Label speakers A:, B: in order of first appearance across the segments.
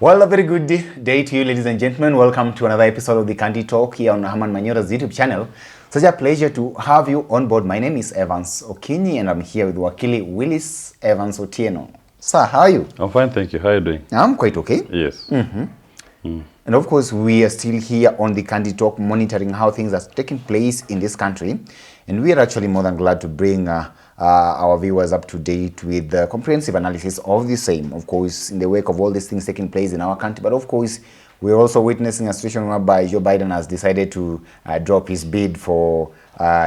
A: Well, a very good day to you, ladies and gentlemen. Welcome to another episode of the Candy Talk here on Herman Manyora's YouTube channel. Such a pleasure to have you on board. My name is Evans Okinyi and I'm here with Wakili Willis Evans Otieno. Sir, how are you?
B: I'm fine, thank you. How are you doing?
A: I'm quite okay.
B: Yes.
A: And of course, we are still here on the Candy Talk, monitoring how things are taking place in this country. And we are actually more than glad to bring our viewers up to date with the comprehensive analysis of the same, of course, in the wake of all these things taking place in our country. But of course, we're also witnessing a situation whereby Joe Biden has decided to drop his bid for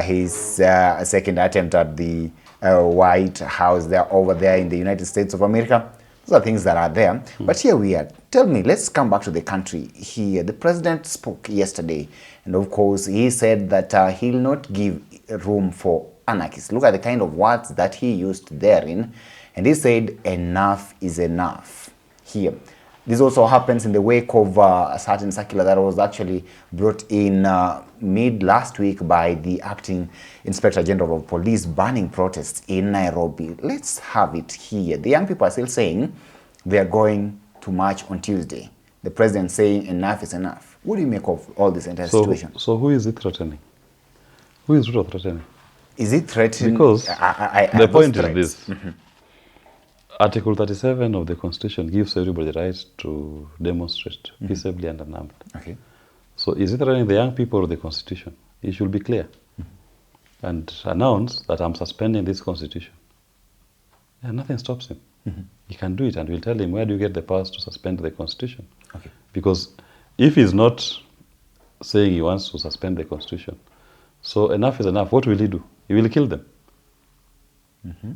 A: his second attempt at the White House there over there in the United States of America. Those are things that are there. But here we are. Tell me, let's come back to the country here. The president spoke yesterday, and of course, he said that he'll not give room for anarchists. Look at the kind of words that he used therein. And he said, enough is enough here. This also happens in the wake of a certain circular that was actually brought in mid last week by the acting Inspector General of Police banning protests in Nairobi. Let's have it here. The young people are still saying they are going to march on Tuesday. The president saying enough is enough. What do you make of all this entire situation?
B: So who is it threatening? Who is Ruto threatening?
A: Is it threatening?
B: Because the point is this. Article 37 of the Constitution gives everybody the right to demonstrate peaceably and unarmed.
A: Okay.
B: So is it threatening the young people or the Constitution? It should be clear. And announce that I'm suspending this Constitution. And nothing stops him. He can do it, and we'll tell him, where do you get the powers to suspend the Constitution?
A: Okay.
B: Because if he's not saying he wants to suspend the Constitution, so enough is enough, what will he do? He will kill them.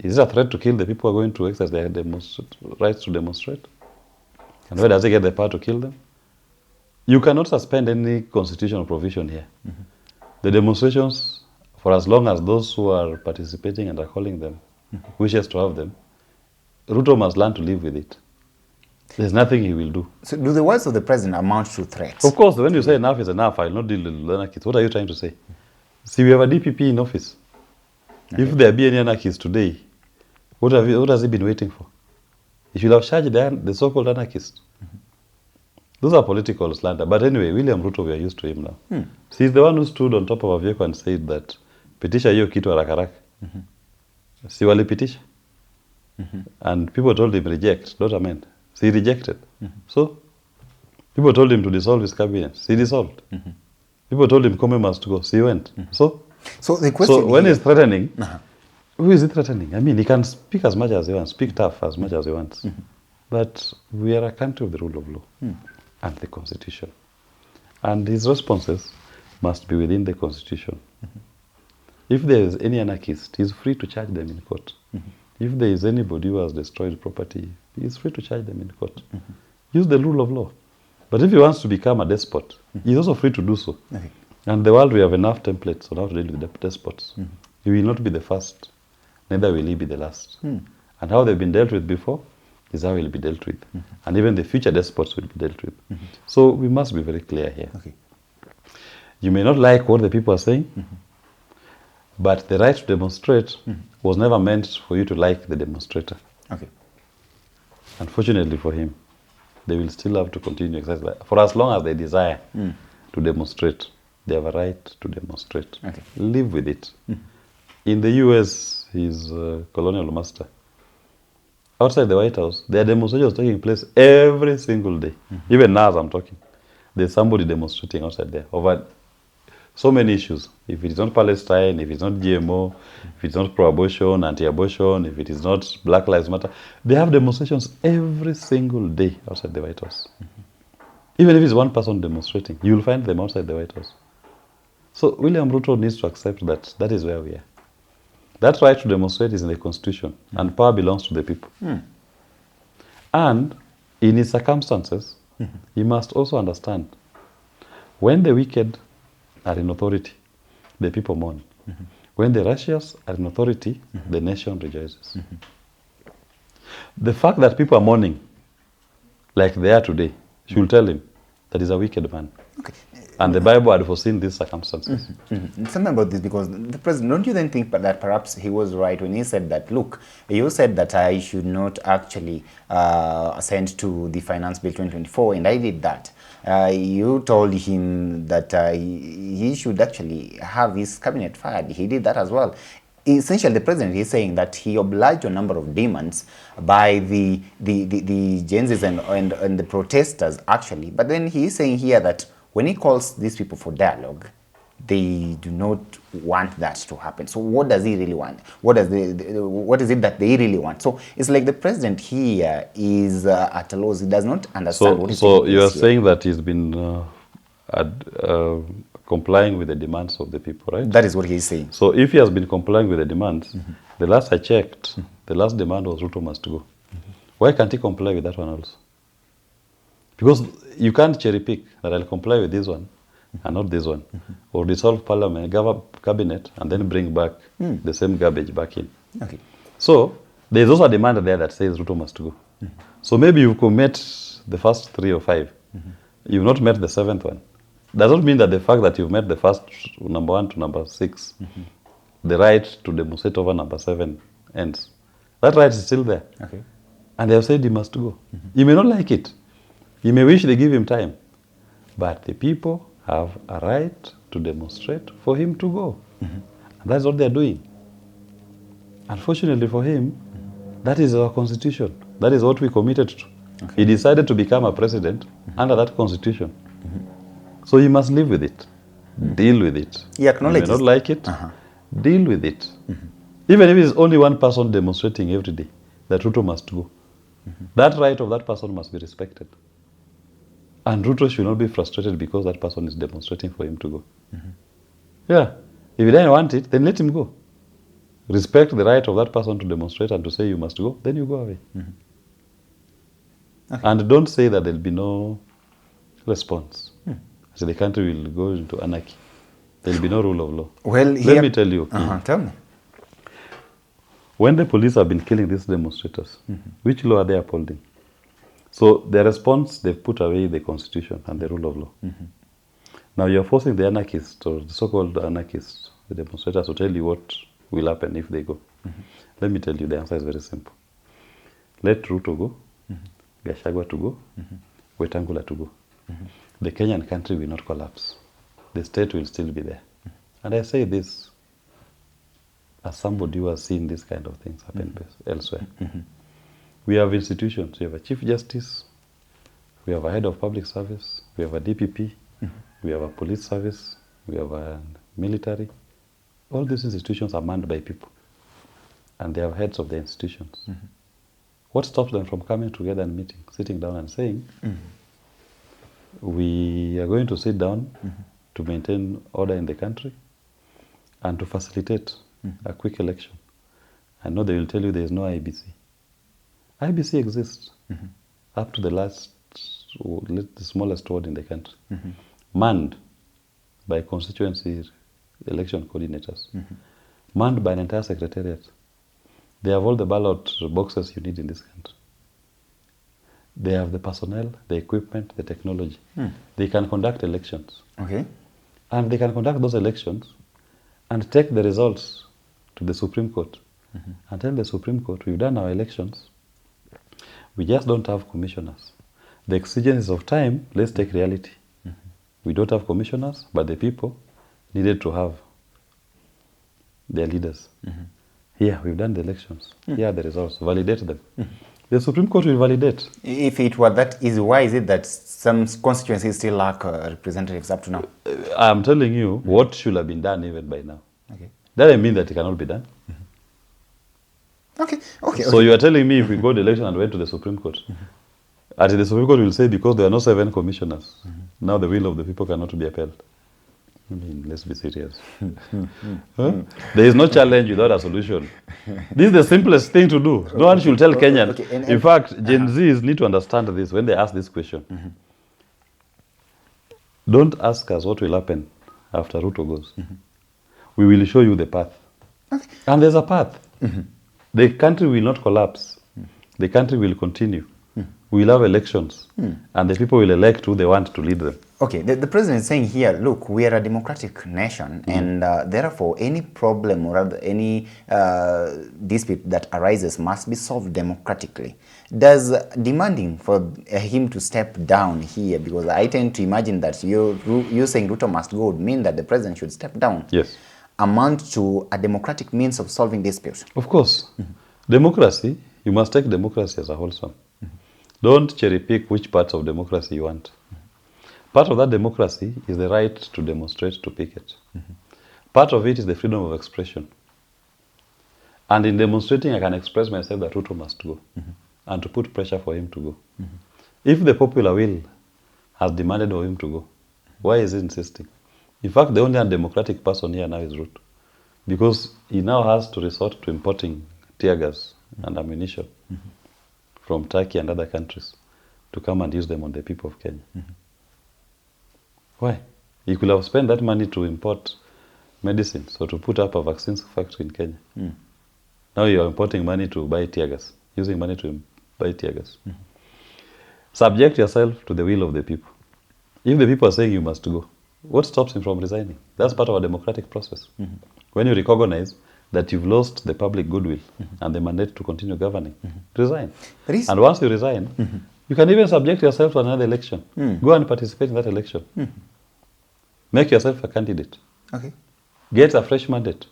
B: Is it a threat to kill the people who are going to exercise their rights to demonstrate? And where does he get the power to kill them? You cannot suspend any constitutional provision here. The demonstrations, for as long as those who are participating and are calling them wishes to have them, Ruto must learn to live with it. There's nothing he will do.
A: So do the words of the president amount to threats?
B: Of course, when you say enough is enough, I will not deal with anarchists. What are you trying to say? See, we have a DPP in office. Okay. If there be any anarchists today, what has he been waiting for? He should have charged the so-called anarchists. Those are political slander. But anyway, William Ruto, we are used to him now. See, he's the one who stood on top of a vehicle and said that, pitisha hiyo kitu haraka haraka. Si walipitisha. And people told him, reject, not amend. So he rejected. So, people told him to dissolve his cabinet. So he dissolved. People told him, Kome must go. So he went. So
A: the question
B: so when he's threatening, who is he threatening? I mean, he can speak as much as he wants, speak tough as much as he wants. But we are a country of the rule of law and the Constitution. And his responses must be within the Constitution. If there is any anarchist, he's free to charge them in court. If there is anybody who has destroyed property, he's free to charge them in court. Use the rule of law. But if he wants to become a despot, he's also free to do so. Okay. And the world, we have enough templates on how to deal with despots. He will not be the first, neither will he be the last. And how they've been dealt with before is how he'll be dealt with. And even the future despots will be dealt with. So we must be very clear here.
A: Okay.
B: You may not like what the people are saying, but the right to demonstrate was never meant for you to like the demonstrator.
A: Okay.
B: Unfortunately for him, they will still have to continue exercising. For as long as they desire to demonstrate, they have a right to demonstrate.
A: Okay.
B: Live with it. In the US, he's a colonial master. Outside the White House, there are demonstrations taking place every single day. Even now as I'm talking, there's somebody demonstrating outside there over so many issues. If it is not Palestine, if it's not GMO, if it's not pro-abortion, anti-abortion, if it is not Black Lives Matter, they have demonstrations every single day outside the White House. Even if it's one person demonstrating, you will find them outside the White House. So William Ruto needs to accept that that is where we are. That right to demonstrate is in the Constitution, and power belongs to the people. And in his circumstances, he must also understand, when the wicked are in authority, the people mourn. When the righteous are in authority, the nation rejoices. The fact that people are mourning, like they are today, should tell him, that is a wicked man.
A: Okay.
B: And the Bible had foreseen these circumstances.
A: Tell me about this, because the president, don't you then think that perhaps he was right when he said that, look, you said that I should not actually send to the Finance Bill 2024, and I did that. You told him that he should actually have his cabinet fired. He did that as well. Essentially, the president is saying that he obliged a number of demands by the Gen Zs and the protesters, actually. But then he is saying here that when he calls these people for dialogue, they do not want that to happen. So what does he really want? What is it that they really want? So it's like the president here is at a loss. He does not understand what is
B: So you are
A: here.
B: saying that he's been complying with the demands of the people, right?
A: That is what he is saying.
B: So if he has been complying with the demands, the last I checked, the last demand was Ruto must go. Why can't he comply with that one also? Because you can't cherry pick that I'll comply with this one and not this one. Or dissolve parliament, cabinet, and then bring back the same garbage back in.
A: Okay.
B: So there's also a demand there that says Ruto must go. So maybe you've met the first 3 or 5. You've not met the 7th one. Does not mean that the fact that you've met the first number 1 to number 6, the right to demonstrate over number 7 ends. That right is still there.
A: Okay.
B: And they have said he must go. You may not like it. You may wish they give him time. But the people have a right to demonstrate for him to go. And that's what they're doing. Unfortunately for him, that is our constitution. That is what we committed to. Okay. He decided to become a president under that constitution. So you must live with it. Deal with it.
A: He acknowledges.
B: You may not like it. Deal with it. Even if it's only one person demonstrating every day, that Ruto must go. That right of that person must be respected. And Ruto should not be frustrated because that person is demonstrating for him to go. Yeah. If he doesn't want it, then let him go. Respect the right of that person to demonstrate and to say you must go, then you go away. Okay. And don't say that there'll be no response. So the country will go into anarchy. There'll be no rule of law.
A: Well,
B: let me tell you.
A: Tell me.
B: When the police have been killing these demonstrators, which law are they upholding? So their response, they've put away the constitution and the rule of law. Now you're forcing the anarchists, or the so-called anarchists, the demonstrators, to tell you what will happen if they go. Let me tell you, the answer is very simple. Let Ruto go, Gachagua to go, Wetangula to go. The Kenyan country will not collapse. The state will still be there. And I say this as somebody who has seen this kind of things happen elsewhere. We have institutions. We have a Chief Justice, we have a Head of Public Service, we have a DPP, we have a police service, we have a military. All these institutions are manned by people. And they have heads of the institutions. What stops them from coming together and meeting, sitting down and saying, we are going to sit down to maintain order in the country and to facilitate a quick election? I know they will tell you there is no IBC. IBC exists up to the smallest ward in the country, manned by constituency election coordinators, manned by an entire secretariat. They have all the ballot boxes you need in this country. They have the personnel, the equipment, the technology. They can conduct elections.
A: Okay.
B: And they can conduct those elections and take the results to the Supreme Court and tell the Supreme Court, we've done our elections, we just don't have commissioners. The exigencies of time, let's take reality. We don't have commissioners, but the people needed to have their leaders. Here, we've done the elections. Here are the results. Validate them. The Supreme Court will validate.
A: If it were that easy, why is it that some constituencies still lack representatives up to now?
B: I'm telling you what should have been done even by now.
A: Okay.
B: That doesn't mean that it cannot be done.
A: Okay.
B: So you are telling me if we go to election and went to the Supreme Court, at the Supreme Court will say because there are no 7 commissioners, now the will of the people cannot be upheld. I mean, let's be serious. There is no challenge without a solution. This is the simplest thing to do. No one should tell Kenyan. Okay. In fact, Gen Zs need to understand this when they ask this question. Don't ask us what will happen after Ruto goes. We will show you the path. Okay. And there's a path. The country will not collapse. The country will continue. we'll have elections, and the people will elect who they want to lead them.
A: Okay, the president is saying here, look, we are a democratic nation, and therefore any problem or rather any dispute that arises must be solved democratically. Does demanding for him to step down here, because I tend to imagine that you saying Ruto must go would mean that the president should step down,
B: Yes.
A: amount to a democratic means of solving disputes?
B: Of course. Democracy, you must take democracy as a wholesome. Don't cherry pick which parts of democracy you want. Part of that democracy is the right to demonstrate, to picket. Part of it is the freedom of expression. And in demonstrating, I can express myself that Ruto must go, and to put pressure for him to go. If the popular will has demanded for him to go, why is he insisting? In fact, the only undemocratic person here now is Ruto, because he now has to resort to importing tear gas and ammunition from Turkey and other countries to come and use them on the people of Kenya. Why? He could have spent that money to import medicines or to put up a vaccines factory in Kenya. Now you are importing money to buy tear gas, using money to buy tear gas. Subject yourself to the will of the people. If the people are saying you must go, what stops him from resigning? That's part of a democratic process. When you recognize that you've lost the public goodwill and the mandate to continue governing, resign. And once you resign, you can even subject yourself to another election. Go and participate in that election. Make yourself a candidate.
A: Okay.
B: Get a fresh mandate.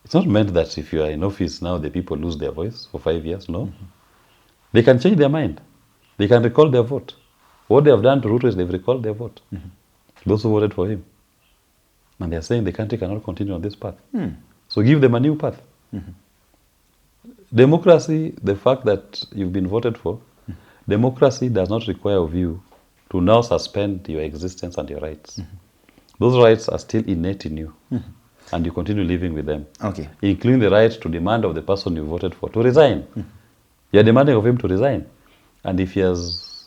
B: It's not meant that if you are in office now, the people lose their voice for 5 years. No. They can change their mind. They can recall their vote. What they have done to Ruto is they've recalled their vote. Those who voted for him. And they are saying the country cannot continue on this path. So give them a new path. Democracy, the fact that you've been voted for, democracy does not require of you to now suspend your existence and your rights. Those rights are still innate in you. And you continue living with them.
A: Okay.
B: Including the right to demand of the person you voted for to resign. You are demanding of him to resign. And if he has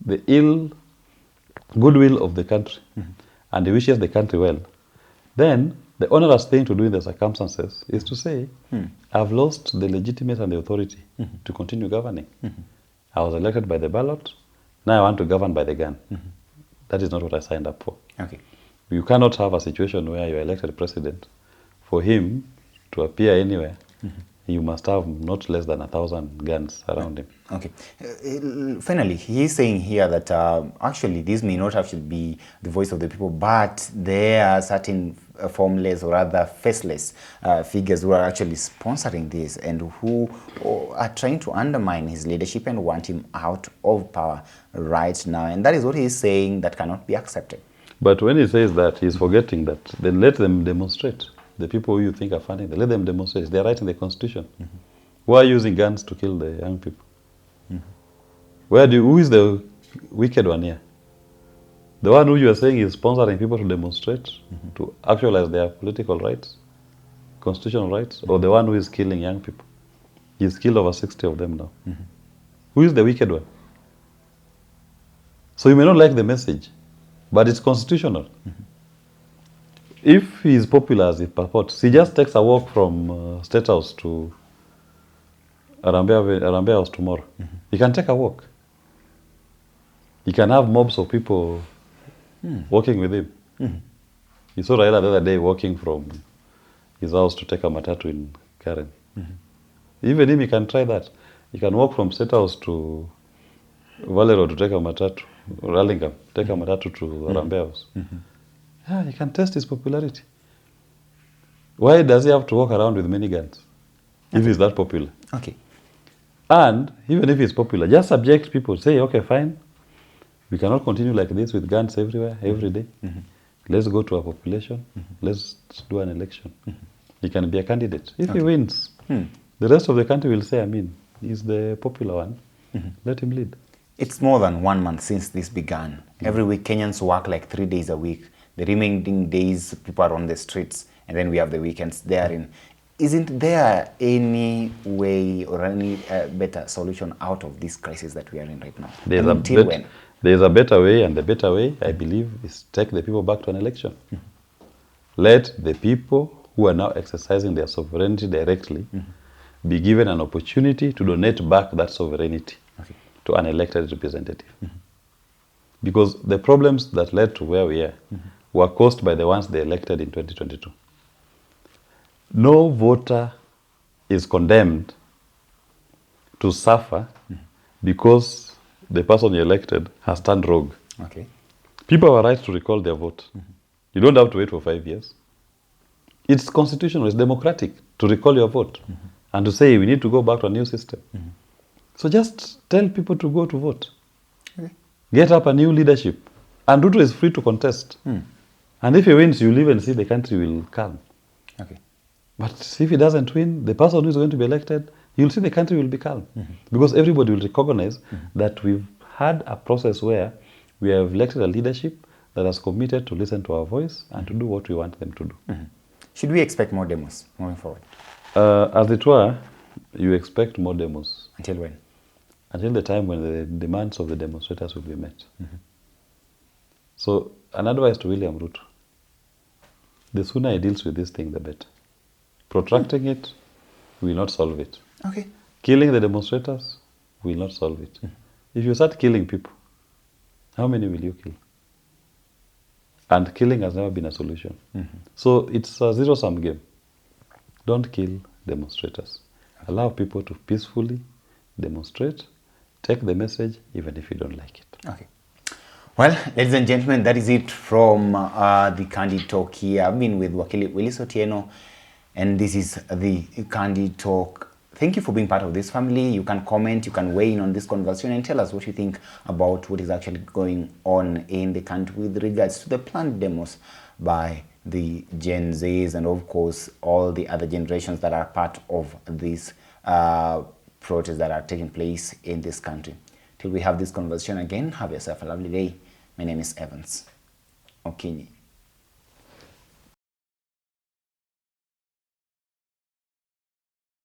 B: the ill goodwill of the country and he wishes the country well, then the onerous thing to do in the circumstances is to say, I've lost the legitimacy and the authority to continue governing. I was elected by the ballot, now I want to govern by the gun. That is not what I signed up for.
A: Okay.
B: You cannot have a situation where you are elected president. For him to appear anywhere, you must have not less than 1,000 guns around him.
A: Okay. Finally, he's saying here that actually this may not actually be the voice of the people, but there are certain formless or rather faceless figures who are actually sponsoring this and who are trying to undermine his leadership and want him out of power right now. And that is what he's saying that cannot be accepted.
B: But when he says that, he's forgetting that then let them demonstrate. The people who you think are funny, let them demonstrate. They're right in the Constitution. Why are you using guns to kill the young people? Who is the wicked one here? The one who you are saying is sponsoring people to demonstrate, to actualize their political rights, constitutional rights, or the one who is killing young people? He's killed over 60 of them now. Who is the wicked one? So you may not like the message, but it's constitutional. If he is popular as it purports, he just takes a walk from State House to Arambe House tomorrow. He can take a walk. He can have mobs of people walking with him. You saw Raila the other day walking from his house to take a matatu in Karen. Even him, he can try that. He can walk from State House to Valero to take a matatu, or Rallingham, take a matatu to Arambe House. Yeah, he can test his popularity. Why does he have to walk around with many guns if he's that popular?
A: Okay.
B: And even if he's popular, just subject people, say, okay, fine, we cannot continue like this with guns everywhere, every day. Let's go to a population, let's do an election. He can be a candidate. If he wins, the rest of the country will say, I mean, he's the popular one, let him lead.
A: It's more than 1 month since this began. Every week Kenyans work like 3 days a week. The remaining days, people are on the streets, and then we have the weekends therein. Isn't there any way or any better solution out of this crisis that we are in right now?
B: There's a better way, and the better way, I believe, is take the people back to an election. Let the people who are now exercising their sovereignty directly be given an opportunity to donate back that sovereignty to an elected representative. Because the problems that led to where we are were caused by the ones they elected in 2022. No voter is condemned to suffer because the person you elected has turned rogue.
A: Okay.
B: People have a right to recall their vote. You don't have to wait for 5 years. It's constitutional, it's democratic to recall your vote and to say we need to go back to a new system. So just tell people to go to vote.
A: Okay.
B: Get up a new leadership. And Ruto is free to contest. And if he wins, you live and see the country will calm.
A: Okay.
B: But if he doesn't win, the person who is going to be elected, you'll see the country will be calm. Because everybody will recognize that we've had a process where we have elected a leadership that has committed to listen to our voice and to do what we want them to do.
A: Should we expect more demos moving forward?
B: As it were, you expect more demos.
A: Until when?
B: Until the time when the demands of the demonstrators will be met. So, an advice to William Ruto: the sooner he deals with this thing, the better. Protracting it will not solve it.
A: Okay.
B: Killing the demonstrators will not solve it. If you start killing people, how many will you kill? And killing has never been a solution. So it's a zero-sum game. Don't kill demonstrators. Allow people to peacefully demonstrate. Take the message even if you don't like it.
A: Okay. Well, ladies and gentlemen, that is it from the Candid Talk here. I've been with Wakili Willis Otieno, and this is the Candid Talk. Thank you for being part of this family. You can comment, you can weigh in on this conversation and tell us what you think about what is actually going on in the country with regards to the planned demos by the Gen Zs and, of course, all the other generations that are part of these protests that are taking place in this country. Till we have this conversation again, have yourself a lovely day. My name is Evans Okinyi.